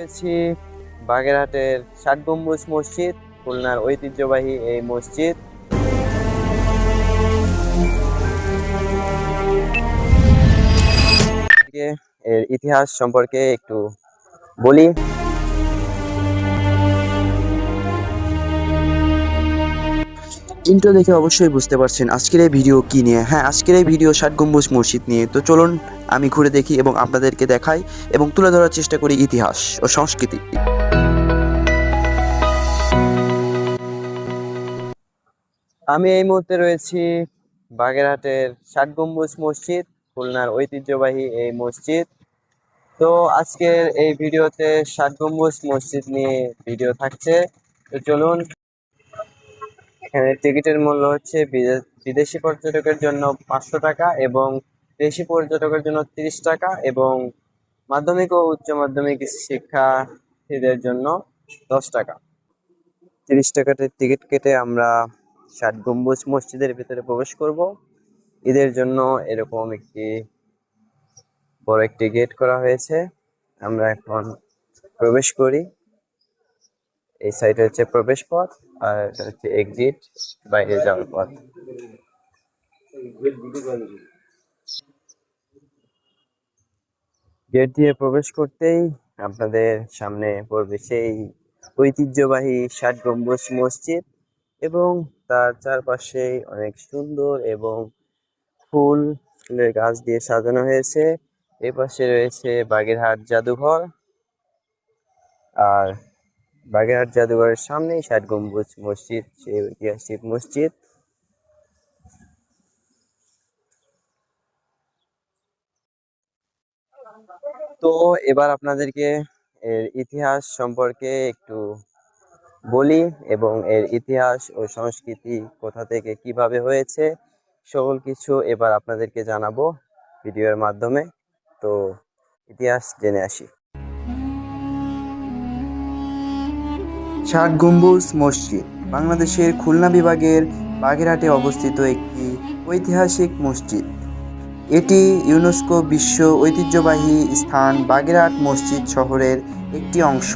রয়েছি বাগেরহাটের ৬০ গম্বুজ মসজিদ, খুলনার ঐতিহ্যবাহী এই মসজিদ। এর ইতিহাস সম্পর্কে একটু বলি। ইন্ট্রো দেখে অবশ্যই বুঝতে পারছেন আজকের এই ভিডিও কি নিয়ে। হ্যাঁ, আজকের এই ভিডিও ৬০ গম্বুজ মসজিদ নিয়ে। তো চলুন আমি ঘুরে দেখি এবং আপনাদেরকে দেখাই এবং তুলে ধরার চেষ্টা করি ইতিহাস ও সংস্কৃতি। আমি এই মুহূর্তে রয়েছি বাগেরহাটের ৬০ গম্বুজ মসজিদ, খুলনার ঐতিহ্যবাহী এই মসজিদ। তো আজকের এই ভিডিওতে ৬০ গম্বুজ মসজিদ নিয়ে ভিডিও থাকছে। তো চলুন। এখানে টিকিটের মূল্য হচ্ছে বিদেশি পর্যটকের জন্য ৫০০ টাকা এবং দেশি পর্যটকের জন্য ৩০ টাকা এবং মাধ্যমিক ও উচ্চ মাধ্যমিক শিক্ষার্থীদের জন্য ১০ টাকা। ৩০ টাকাতে টিকিট কেটে আমরা ৬০ গম্বুজ মসজিদের ভিতরে প্রবেশ করব। ঈদের জন্য এরকম বড় একটি গেট করা হয়েছে। আমরা এখন প্রবেশ করি। এই সাইডে হচ্ছে প্রবেশ পথ আর এটা হচ্ছে এক্সিট, বাইরে যাওয়ার পথ। গেট দিয়ে প্রবেশ করতেই আপনাদের সামনে পড়বে সেই ঐতিহ্যবাহী ৬০ গম্বুজ মসজিদ এবং তার চারপাশে অনেক সুন্দর এবং ফুলের গাছ দিয়ে সাজানো হয়েছে। এই পাশে রয়েছে বাগেরহাট জাদুঘর, আর বাগেরহাট জাদুঘরের সামনেই ৬০ গম্বুজ মসজিদ, সেই ঐতিহাসিক মসজিদ। তো এবার আপনাদেরকে এর ইতিহাস সম্পর্কে একটু বলি এবং এর ইতিহাস ও সংস্কৃতি কোথা থেকে কিভাবে হয়েছে সকল কিছু এবার আপনাদেরকে জানাবো ভিডিওর মাধ্যমে। তো ইতিহাস জেনে আসি। ৬০ গম্বুজ মসজিদ বাংলাদেশের খুলনা বিভাগের বাগেরহাটে অবস্থিত একটি ঐতিহাসিক মসজিদ। এটি ইউনেস্কো বিশ্ব ঐতিহ্যবাহী স্থান বাগেরহাট মসজিদ শহরের একটি অংশ।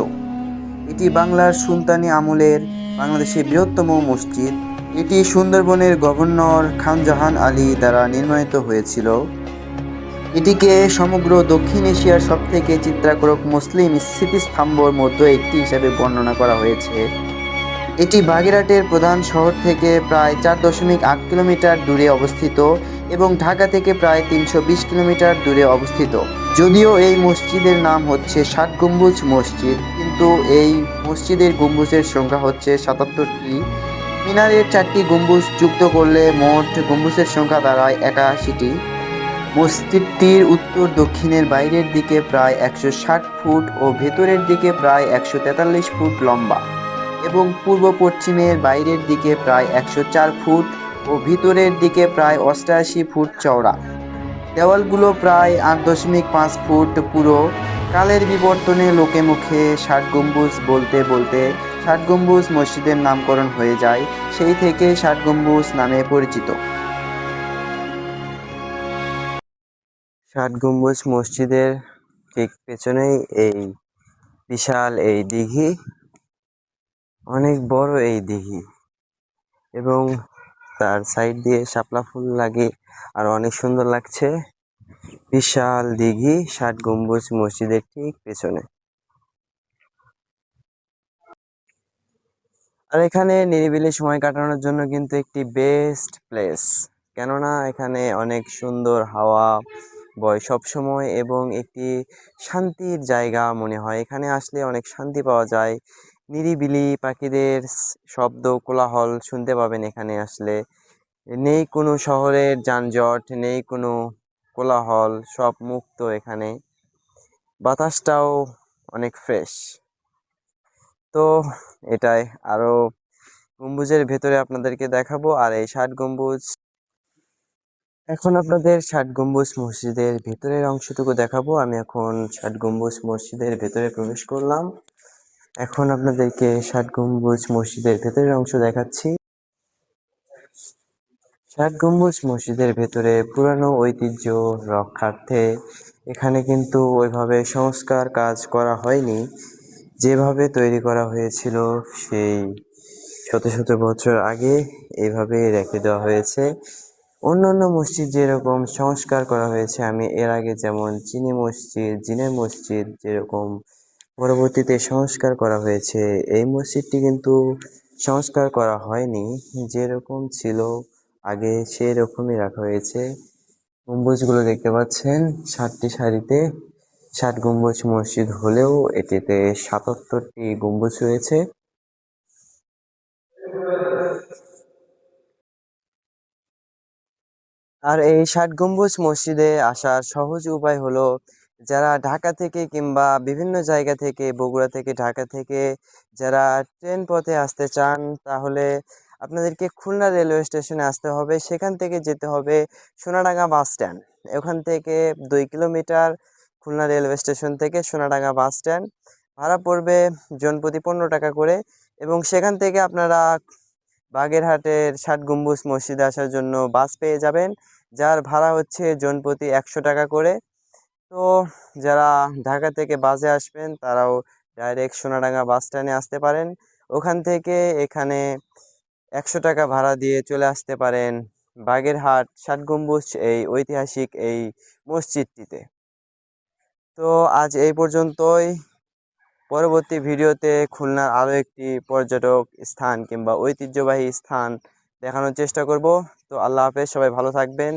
এটি বাংলার সুলতানি আমলের বাংলাদেশের বৃহত্তম মসজিদ। এটি সুন্দরবনের গভর্নর খান জাহান আলী দ্বারা নির্মিত হয়েছিল। এটিকে সমগ্র দক্ষিণ এশিয়ার সবথেকে চিত্রাকরক মুসলিম স্মৃতিস্তম্ভর মধ্যে একটি হিসাবে বর্ণনা করা হয়েছে। এটি বাগেরহাটের প্রধান শহর থেকে প্রায় ৪.৮ কিলোমিটার দূরে অবস্থিত এবং ঢাকা থেকে প্রায় ৩২০ কিলোমিটার দূরে অবস্থিত। যদিও এই মসজিদের নাম হচ্ছে ৬০ গম্বুজ মসজিদ, কিন্তু এই মসজিদের গম্বুজের সংখ্যা হচ্ছে ৭৭টি। মিনারের ৪টি গম্বুজ যুক্ত করলে মোট গম্বুজের সংখ্যা দাঁড়ায় ৮১টি। মসজিদটির উত্তর দক্ষিণের বাইরের দিকে প্রায় ১৬০ ফুট ও ভেতরের দিকে প্রায় ১৪৩ ফুট লম্বা এবং পূর্ব পশ্চিমের বাইরের দিকে প্রায় ১০৪ ফুট ও ভিতরের দিকে প্রায় ৮৮ ফুট চওড়া। দেওয়ালগুলো প্রায় ৮.৫ ফুট পুরো। কালের বিবর্তনে লোকে মুখে ৬০ গম্বুজ বলতে বলতে ৬০ গম্বুজ মসজিদের নামকরণ হয়ে যায়, সেই থেকে ৬০ গম্বুজ নামে পরিচিত। ৬০ গম্বুজ মসজিদের ঠিক পেছনেই এই বিশাল এই দিঘি, অনেক বড় এই দিঘি এবং তার সাইড দিয়ে শাপলা ফুল লাগে আর অনেক সুন্দর লাগছে। বিশাল দিঘি ৬০ গম্বুজ মসজিদের ঠিক পেছনে। আর এখানে নিরিবিলি সময় কাটানোর জন্য কিন্তু একটি বেস্ট প্লেস, কেননা এখানে অনেক সুন্দর হাওয়া বয় সবসময় এবং একটি শান্তির জায়গা মনে হয়। এখানে আসলে অনেক শান্তি পাওয়া যায়। নিরিবিলি পাখিদের শব্দ কোলাহল শুনতে পাবেন এখানে আসলে। নেই কোনো শহরের যানজট, নেই কোনো কোলাহল, সব মুক্ত এখানে। বাতাসটাও অনেক ফ্রেশ। তো এটাই আরো গম্বুজের ভেতরে আপনাদেরকে দেখাবো। আর এই ৬০ গম্বুজ, এখন আপনাদের ৬০ গম্বুজ মসজিদের ভেতরের অংশটুকু দেখাবো। আমি এখন ৬০ গম্বুজ মসজিদের ভেতরে প্রবেশ করলাম। এখন আপনাদেরকে ৬০ গম্বুজ মসজিদের ভেতরের অংশ দেখাচ্ছি। ৬০ গম্বুজ মসজিদের ভেতরে পুরানো ঐতিহ্য রক্ষার্থে এখানে কিন্তু ওইভাবে সংস্কার কাজ করা হয়নি। যেভাবে তৈরি করা হয়েছিল সেই শত শত বছর আগে এইভাবে রেখে দেওয়া হয়েছে। অন্যান্য মসজিদ যেরকম সংস্কার করা হয়েছে, আমি এর আগে যেমন চিনি মসজিদ, জিনের মসজিদ যেরকম পরবর্তীতে সংস্কার করা হয়েছে, এই মসজিদটি কিন্তু সংস্কার করা হয়নি, যেরকম ছিল আগে সেই রকমই রাখা হয়েছে। গম্বুজগুলো দেখতে পাচ্ছেন 7টি সারিতে, 7 গম্বুজ মসজিদ হলেও এটিতে 77টি গম্বুজ রয়েছে। আর এই 7 গম্বুজ মসজিদে আসার সহজ উপায় হলো, যারা ঢাকা থেকে কিংবা বিভিন্ন জায়গা থেকে, বগুড়া থেকে, ঢাকা থেকে যারা ট্রেন পথে আসতে চান, তাহলে আপনাদেরকে খুলনা রেলওয়ে স্টেশনে আসতে হবে। সেখান থেকে যেতে হবে সোনাডাঙ্গা বাস স্ট্যান্ড। ওখান থেকে 2 কিলোমিটার, খুলনা রেলওয়ে স্টেশন থেকে সোনাডাঙ্গা বাস স্ট্যান্ড। ভাড়া পড়বে জনপ্রতি 15 টাকা করে, এবং সেখান থেকে আপনারা বাগেরহাটের 7 গম্বুজ মসজিদে আসার জন্য বাস পেয়ে যাবেন, যার ভাড়া হচ্ছে জনপ্রতি 100 টাকা করে। তো যারা ঢাকা থেকে বাসে আসবেন তারাও ডাইরেক্ট সোনাডাঙ্গা বাস স্ট্যান্ডে আসতে পারেন। ওখান থেকে এখানে 100 টাকা ভাড়া দিয়ে চলে আসতে পারেন বাগেরহাট 7 গম্বুজ এই ঐতিহাসিক এই মসজিদটিতে। তো আজ এই পর্যন্তই। পরবর্তী ভিডিওতে খুলনার আরও একটি পর্যটক স্থান কিংবা ঐতিহ্যবাহী স্থান দেখানোর চেষ্টা করব। তো আল্লাহ হাফেজ, সবাই ভালো থাকবেন।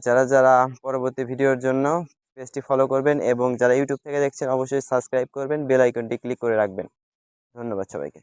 যারা যারা পরবর্তী ভিডিওর জন্য পেজটি ফলো করবেন, এবং যারা ইউটিউব থেকে দেখছেন অবশ্যই সাবস্ক্রাইব করবেন, বেল আইকনটি ক্লিক করে রাখবেন। ধন্যবাদ সবাইকে।